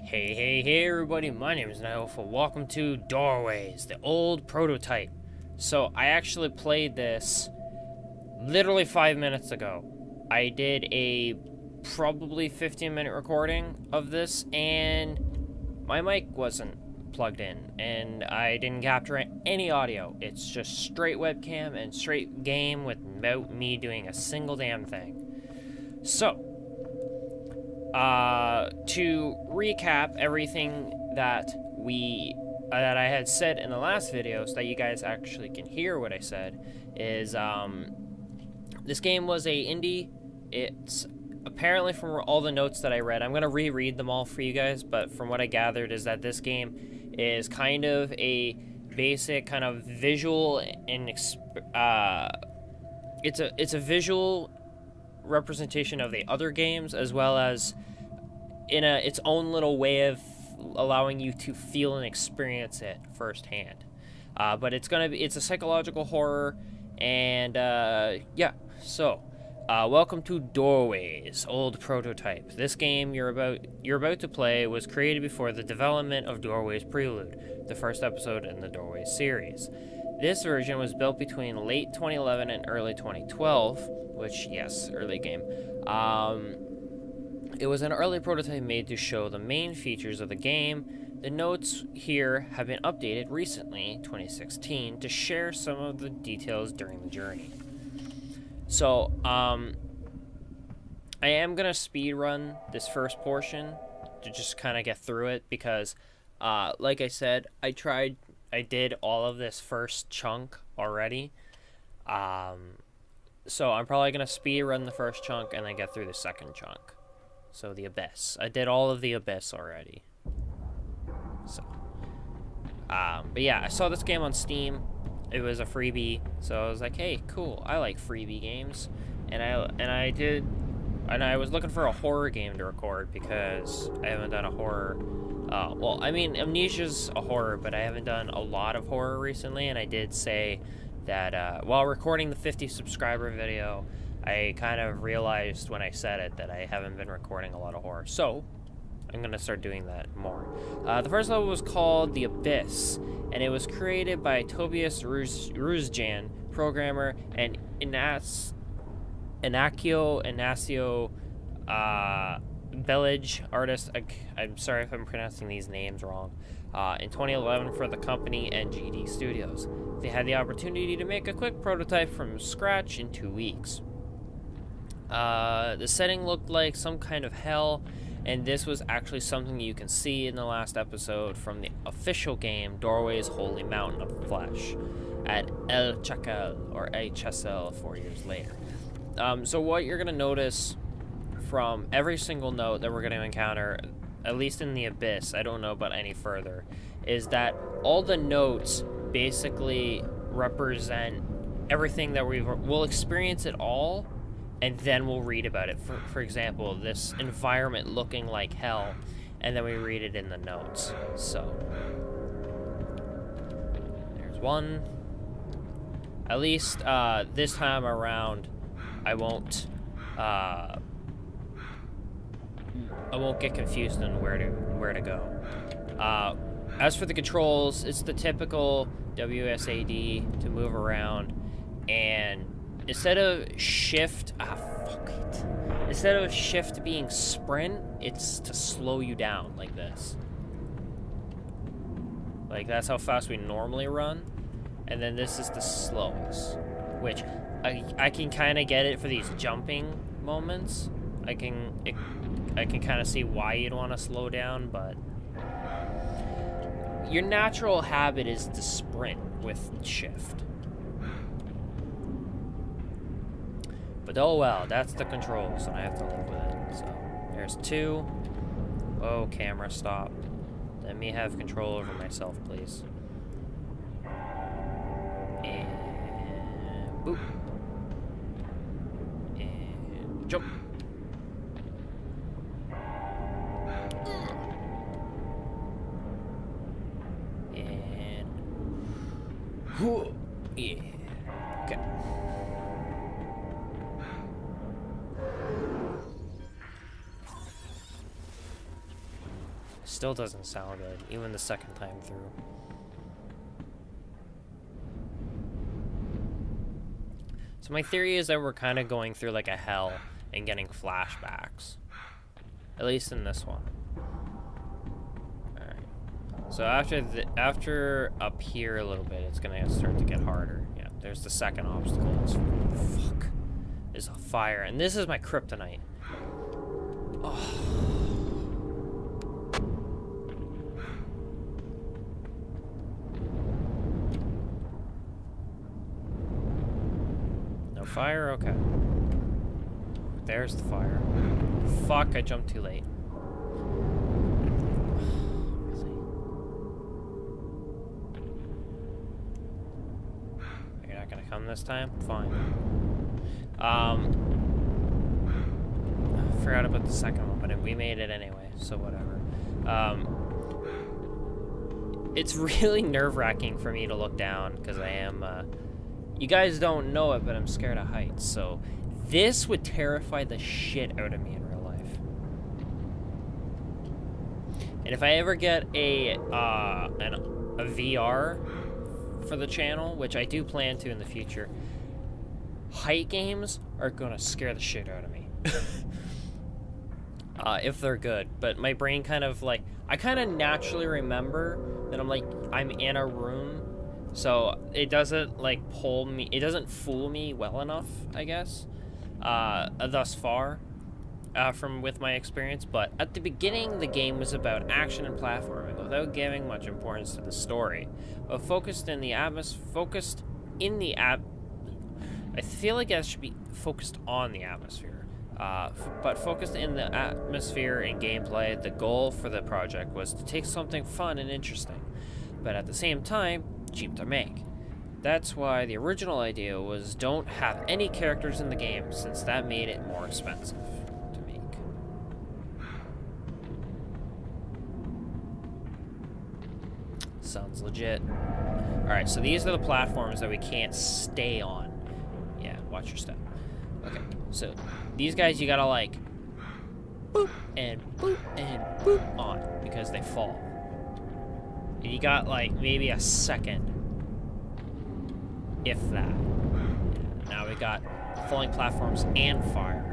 Hey everybody, my name is NightWolf. Welcome to Doorways, the old prototype. So I actually played this literally 5 minutes ago. I did a probably 15-minute recording of this and my mic wasn't plugged in and I didn't capture any audio. It's just straight webcam and straight game without me doing a single damn thing. So to recap everything that I had said in the last video so that you guys actually can hear what I said is this game was a indie. It's apparently, from all the notes that I read, I'm gonna reread them all for you guys, but from what I gathered is that this game is kind of a basic kind of visual and it's a visual representation of the other games, as well as in its own little way of allowing you to feel and experience it firsthand. But it's a psychological horror, and yeah. So welcome to Doorways, old prototype. This game you're about to play was created before the development of Doorways Prelude, the first episode in the Doorways series. This version was built between late 2011 and early 2012, which, yes, early game. It was an early prototype made to show the main features of the game. The notes here have been updated recently, 2016, to share some of the details during the journey. So, I am going to speed run this first portion to just kind of get through it because, like I said, I did all of this first chunk already. So I'm probably going to speed run the first chunk and then get through the second chunk. So the Abyss. I did all of the Abyss already. So, but yeah, I saw this game on Steam. It was a freebie, so I was like, hey, cool, I like freebie games. And I was looking for a horror game to record because I haven't done a horror. Well, I mean, Amnesia's a horror, but I haven't done a lot of horror recently, and I did say that while recording the 50 subscriber video, I kind of realized when I said it that I haven't been recording a lot of horror. So I'm going to start doing that more. The first level was called The Abyss, and it was created by Tobias Ruzjan, programmer, and Inacio Bellage, artist. I'm sorry if I'm pronouncing these names wrong. In 2011 for the company NGD Studios. They had the opportunity to make a quick prototype from scratch in 2 weeks. The setting looked like some kind of hell, and this was actually something you can see in the last episode from the official game Doorways Holy Mountain of Flesh at El Chacal, or HSL 4 years later. So what you're going to notice from every single note that we're going to encounter, at least in the Abyss, I don't know about any further, is that all the notes basically represent everything that we'll experience it all, and then we'll read about it. For example, this environment looking like hell, and then we read it in the notes. So there's one. At least this time around, I won't get confused on where to go. As for the controls, it's the typical WSAD to move around, and instead of shift being sprint, it's to slow you down like this. Like, that's how fast we normally run, and then this is the slowest, which I can kind of get it for these jumping moments. I can kind of see why you'd want to slow down, but your natural habit is to sprint with shift. But oh well, that's the controls, and I have to live with it. So there's two. Oh, camera, stop. Let me have control over myself, please. And boop. And jump. And yeah. Okay. Still doesn't sound good, even the second time through. So my theory is that we're kind of going through like a hell and getting flashbacks. At least in this one. Alright. So after up here a little bit, it's gonna start to get harder. Yeah, there's the second obstacle. Fuck. There's a fire. And this is my kryptonite. Oh. Fire? Okay. There's the fire. Fuck, I jumped too late. You're not gonna come this time? Fine. I forgot about the second one, but we made it anyway, so whatever. It's really nerve-wracking for me to look down, because I am, you guys don't know it, but I'm scared of heights, so this would terrify the shit out of me in real life. And if I ever get a VR for the channel, which I do plan to in the future, height games are gonna scare the shit out of me. If they're good. But my brain kind of like, I kind of naturally remember that I'm in a room. So it doesn't like pull me, it doesn't fool me well enough, I guess, thus far, with my experience. But at the beginning, the game was about action and platforming without giving much importance to the story, but focused in the I feel like that should be focused on the atmosphere, but focused in the atmosphere and gameplay. The goal for the project was to take something fun and interesting, but at the same time, cheap to make. That's why the original idea was don't have any characters in the game, since that made it more expensive to make. Sounds legit. Alright, so these are the platforms that we can't stay on. Yeah, watch your step. Okay, so these guys you gotta like boop and boop on because they fall. And you got like maybe a second, if that. Now we got falling platforms and fire.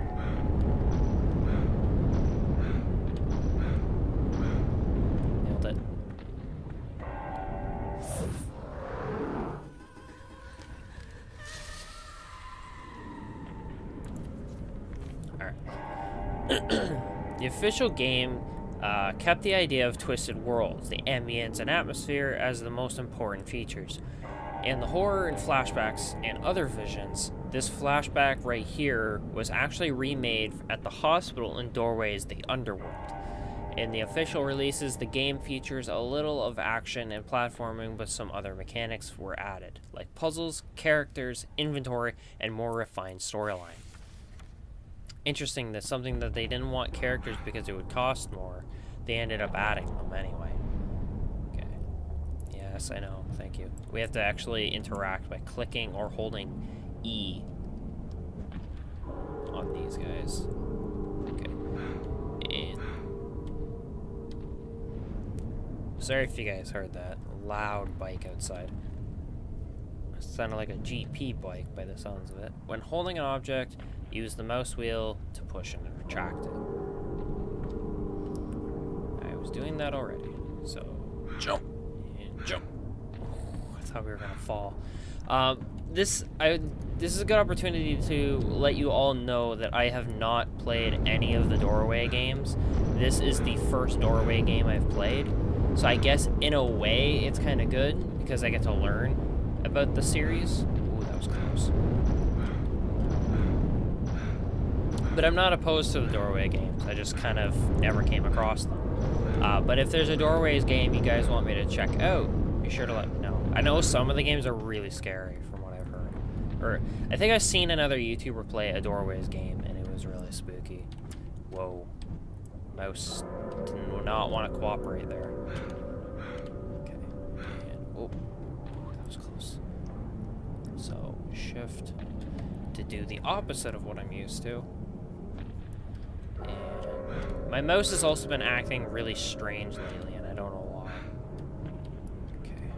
Nailed it. Alright. The official game kept the idea of twisted worlds, the ambience and atmosphere as the most important features. In the horror and flashbacks and other visions, this flashback right here was actually remade at the hospital in Doorways the Underworld. In the official releases, the game features a little of action and platforming, but some other mechanics were added, like puzzles, characters, inventory, and more refined storyline. Interesting that something that they didn't want characters because it would cost more, they ended up adding them anyway. Okay. Yes, I know. Thank you. We have to actually interact by clicking or holding E on these guys. Okay. And sorry if you guys heard that. Loud bike outside. It sounded like a GP bike by the sounds of it. When holding an object, use the mouse wheel to push and retract it. I was doing that already, so jump and jump. I thought we were gonna fall. This is a good opportunity to let you all know that I have not played any of the Doorway games. This is the first Doorway game I've played, so I guess in a way it's kind of good because I get to learn about the series. Ooh, that was close. But I'm not opposed to the Doorway games. I just kind of never came across them. But if there's a Doorways game you guys want me to check out, be sure to let me know. I know some of the games are really scary from what I've heard. Or I think I've seen another YouTuber play a Doorways game and it was really spooky. Whoa. Mouse did not want to cooperate there. Okay. And, oh, that was close. So shift to do the opposite of what I'm used to. And My mouse has also been acting really strange lately, and I don't know why. Okay.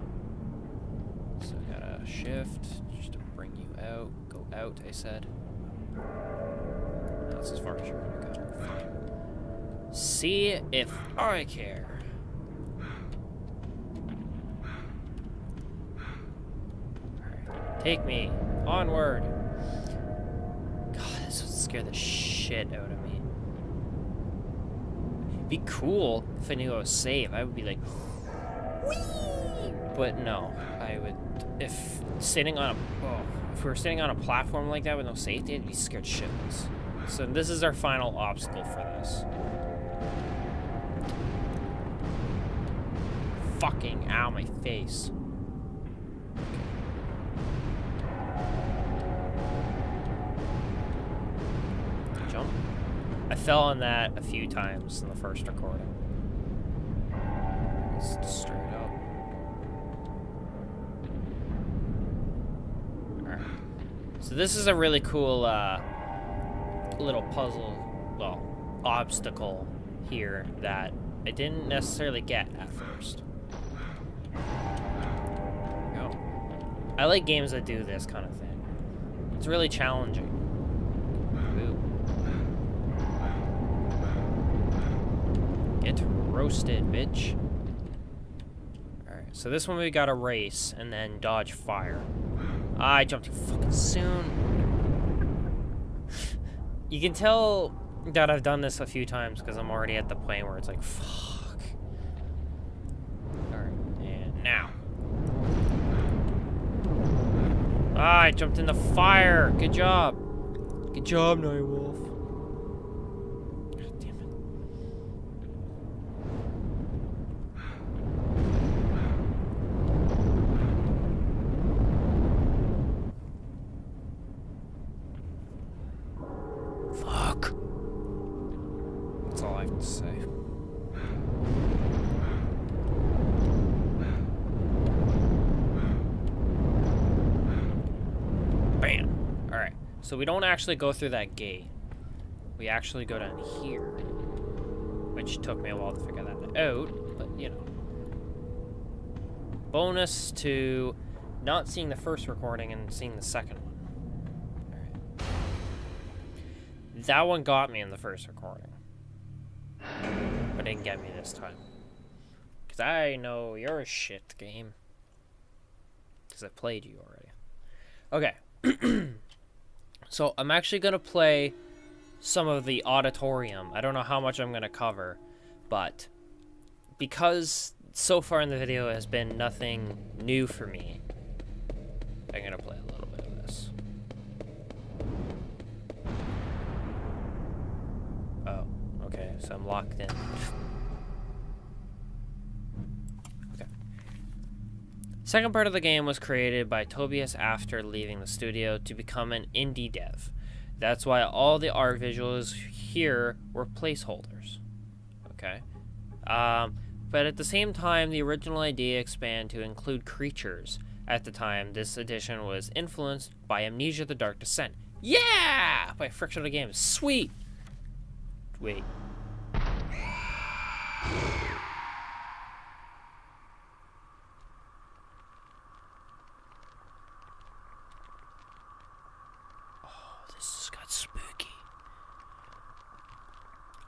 So I gotta shift just to bring you out. Go out, I said. That's as far as you're gonna go. Fine. See if I care. Alright. Take me. Onward. God, this would scare the shit out of me. It'd be cool if I knew I was safe. I would be like, whee! But no, I would. If sitting on if we were sitting on a platform like that with no safety, I'd be scared shitless. So this is our final obstacle for this. Fucking ow, my face. Jump. I fell on that a few times in the first recording. Just straight up. Alright. So this is a really cool little puzzle, well, obstacle here that I didn't necessarily get at first. There we go. I like games that do this kind of thing. It's really challenging. Get roasted, bitch. Alright, so this one we gotta race and then dodge fire. I jumped too fucking soon. You can tell that I've done this a few times because I'm already at the point where it's like, fuck. Alright, and now. I jumped in the fire. Good job. Good job, NightWolf. God damn it. Fuck. That's all I have to say. Bam. Alright. So we don't actually go through that gate. We actually go down here. Which took me a while to figure that out, but you know. Bonus to not seeing the first recording and seeing the second one. Alright. That one got me in the first recording. But didn't get me this time. Because I know you're a shit game. Because I played you already. Okay. So I'm actually going to play some of the auditorium. I don't know how much I'm going to cover, but because so far in the video has been nothing new for me, I'm going to play a little bit of this. Oh, okay, so I'm locked in. Second part of the game was created by Tobias after leaving the studio to become an indie dev. That's why all the art visuals here were placeholders. Okay. But at the same time, the original idea expanded to include creatures. At the time, this edition was influenced by Amnesia: The Dark Descent. Yeah! By Frictional Games. Sweet! Wait.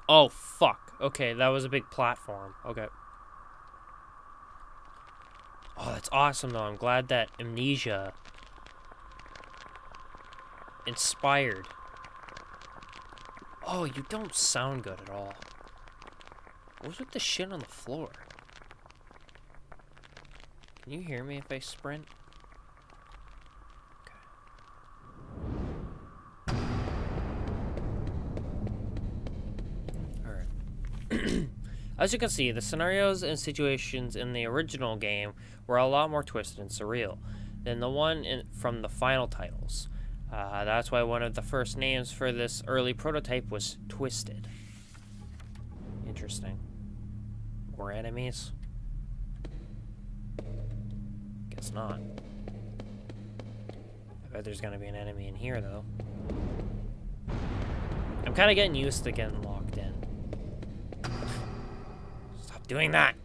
Oh, fuck. Okay, that was a big platform. Okay. Oh, that's awesome, though. I'm glad that Amnesia inspired. Oh, you don't sound good at all. What was with the shit on the floor? Can you hear me if I sprint? As you can see, the scenarios and situations in the original game were a lot more twisted and surreal than the one from the final titles. That's why one of the first names for this early prototype was Twisted. Interesting. More enemies? Guess not. I bet there's gonna be an enemy in here, though. I'm kind of getting used to getting locked in. Stop doing that.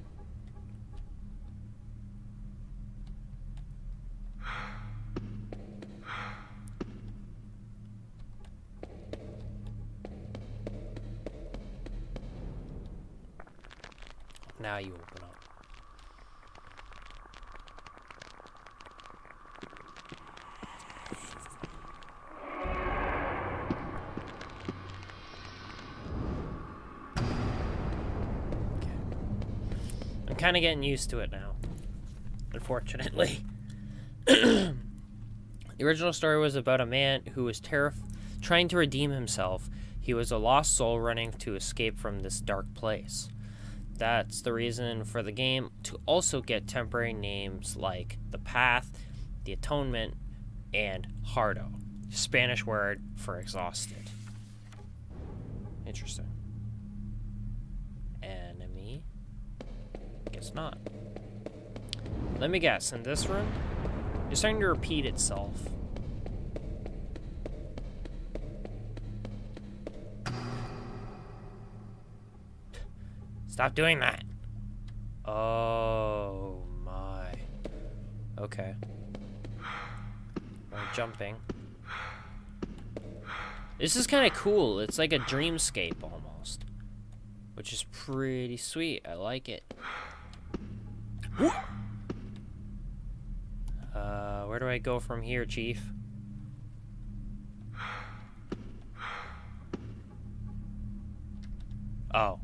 Now you open up. Okay. I'm kind of getting used to it now, unfortunately. The original story was about a man who was trying to redeem himself. He was a lost soul running to escape from this dark place. That's the reason for the game to also get temporary names like the Path, the Atonement, and Hardo, Spanish word for exhausted. Interesting. Enemy? Guess not. Let me guess, in this room, it's starting to repeat itself. Stop doing that. Oh my. Okay. We're jumping. This is kind of cool. It's like a dreamscape almost, which is pretty sweet. I like it. Where do I go from here, Chief? Oh.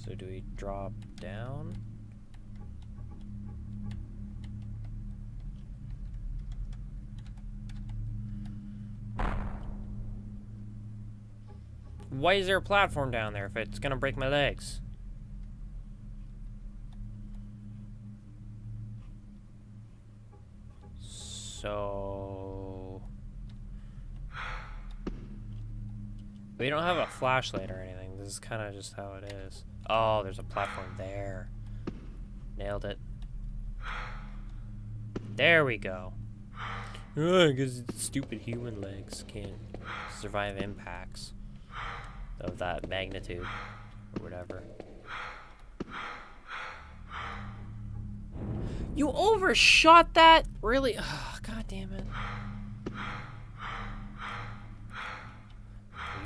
So do we drop down? Why is there a platform down there if it's gonna break my legs? So... we don't have a flashlight or anything. This is kind of just how it is. Oh, there's a platform there. Nailed it. There we go. Because stupid human legs can't survive impacts of that magnitude or whatever. You overshot that? Really? Oh, God damn it.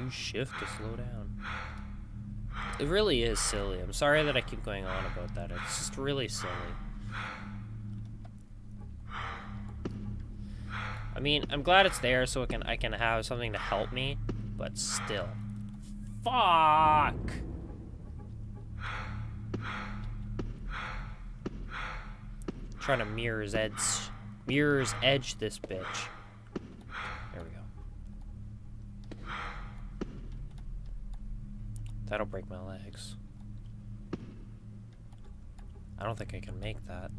Use shift to slow down. It really is silly. I'm sorry that I keep going on about that. It's just really silly. I mean, I'm glad it's there so I can have something to help me, but still. Fuck! Trying to mirror's edge this bitch. There we go. That'll break my legs. I don't think I can make that.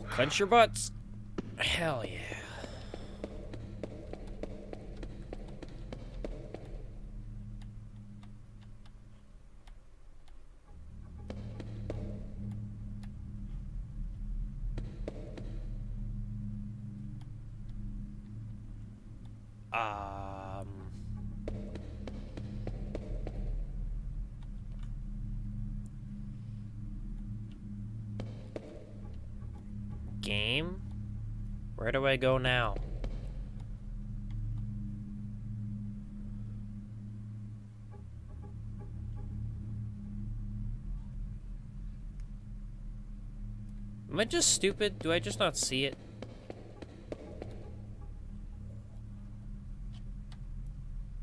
Clench your butts. Hell yeah. Game? Where do I go now? Am I just stupid? Do I just not see it?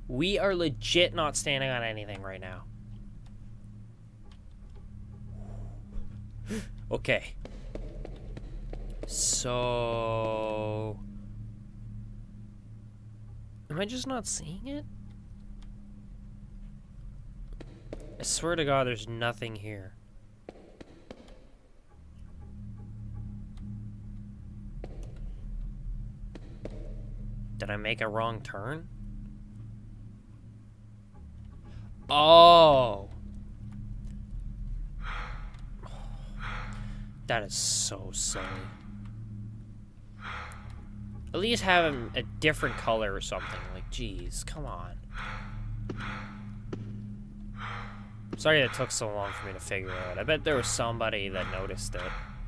We are legit not standing on anything right now. Okay. So... am I just not seeing it? I swear to God, there's nothing here. Did I make a wrong turn? Oh! That is so silly. At least have him a different color or something. Like, geez, come on. Sorry it took so long for me to figure it out. I bet there was somebody that noticed it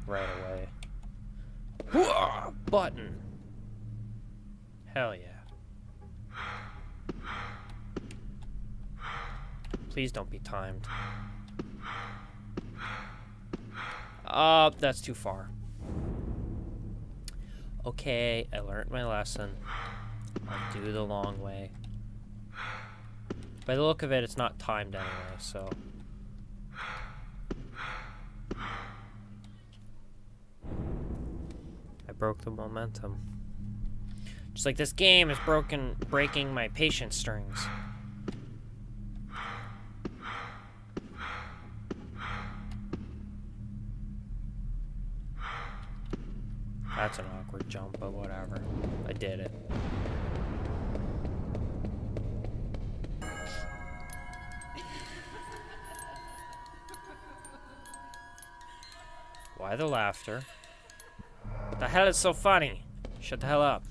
right away. Whoa! Button. Hell yeah. Please don't be timed. That's too far. Okay, I learned my lesson. I'll do the long way. By the look of it, it's not timed anyway, so... I broke the momentum. Just like this game is breaking my patience strings. That's an awkward jump, but whatever. I did it. Why the laughter? What the hell is so funny? Shut the hell up.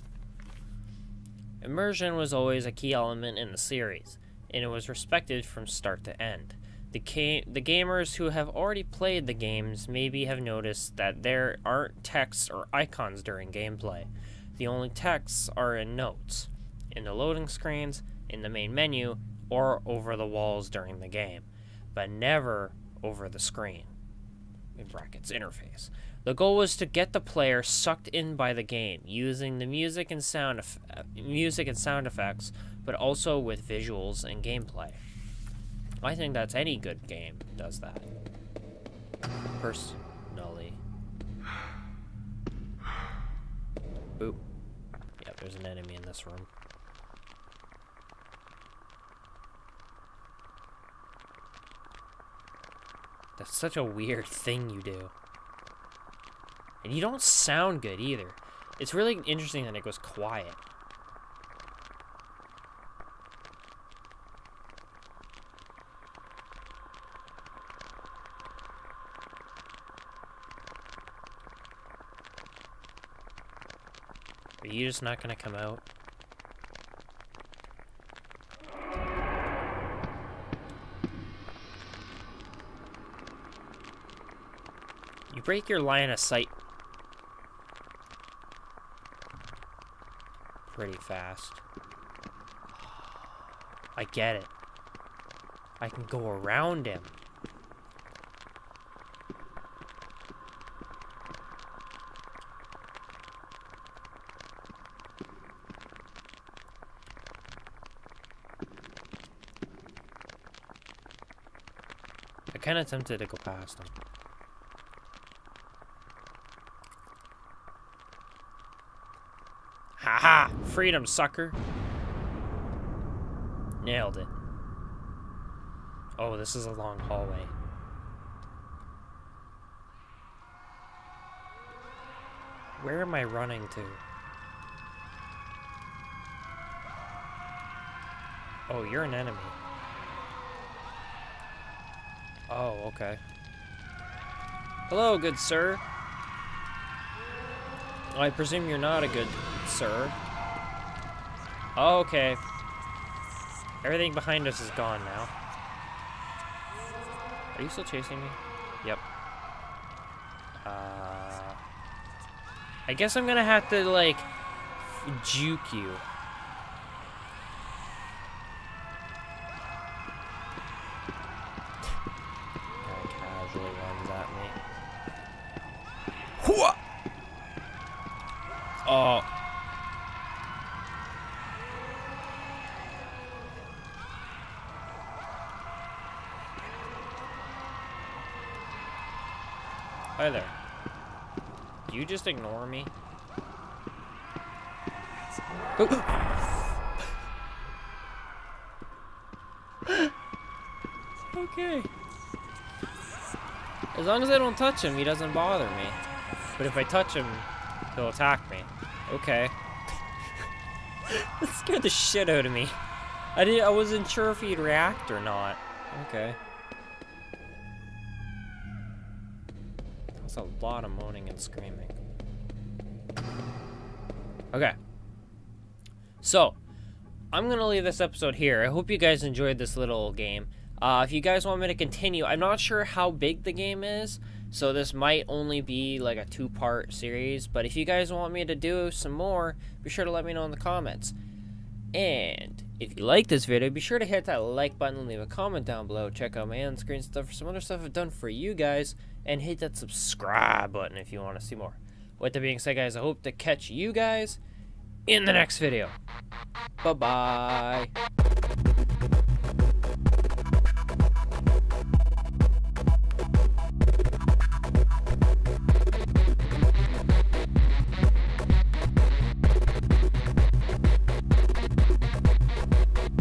Immersion was always a key element in the series, and it was respected from start to end. The gamers who have already played the games maybe have noticed that there aren't texts or icons during gameplay. The only texts are in notes, in the loading screens, in the main menu, or over the walls during the game, but never over the screen. In brackets, interface. The goal was to get the player sucked in by the game, using the music and sound effects, but also with visuals and gameplay. I think that's any good game does that. Personally. Boop. Yep, there's an enemy in this room. That's such a weird thing you do. And you don't sound good either. It's really interesting that it goes quiet. Are you just not gonna come out? You break your line of sight pretty fast. I get it. I can go around him. I'm kind of tempted to go past him. Haha! Freedom, sucker! Nailed it. Oh, this is a long hallway. Where am I running to? Oh, you're an enemy. Oh, okay. Hello, good sir. I presume you're not a good sir. Oh, okay. Everything behind us is gone now. Are you still chasing me? Yep. I guess I'm gonna have to, like, juke you. Guy casually runs at me. Hooah! Oh. Hi there. Do you just ignore me? Okay. As long as I don't touch him, he doesn't bother me. But if I touch him, he'll attack me. Okay. That scared the shit out of me. I wasn't sure if he'd react or not. Okay. That's a lot of moaning and screaming. Okay. So, I'm going to leave this episode here. I hope you guys enjoyed this little game. If you guys want me to continue, I'm not sure how big the game is, so this might only be like a 2-part series, but if you guys want me to do some more, be sure to let me know in the comments. And if you like this video, be sure to hit that like button and leave a comment down below. Check out my on-screen stuff for some other stuff I've done for you guys, and hit that subscribe button if you want to see more. With that being said, guys, I hope to catch you guys in the next video. Bye-bye.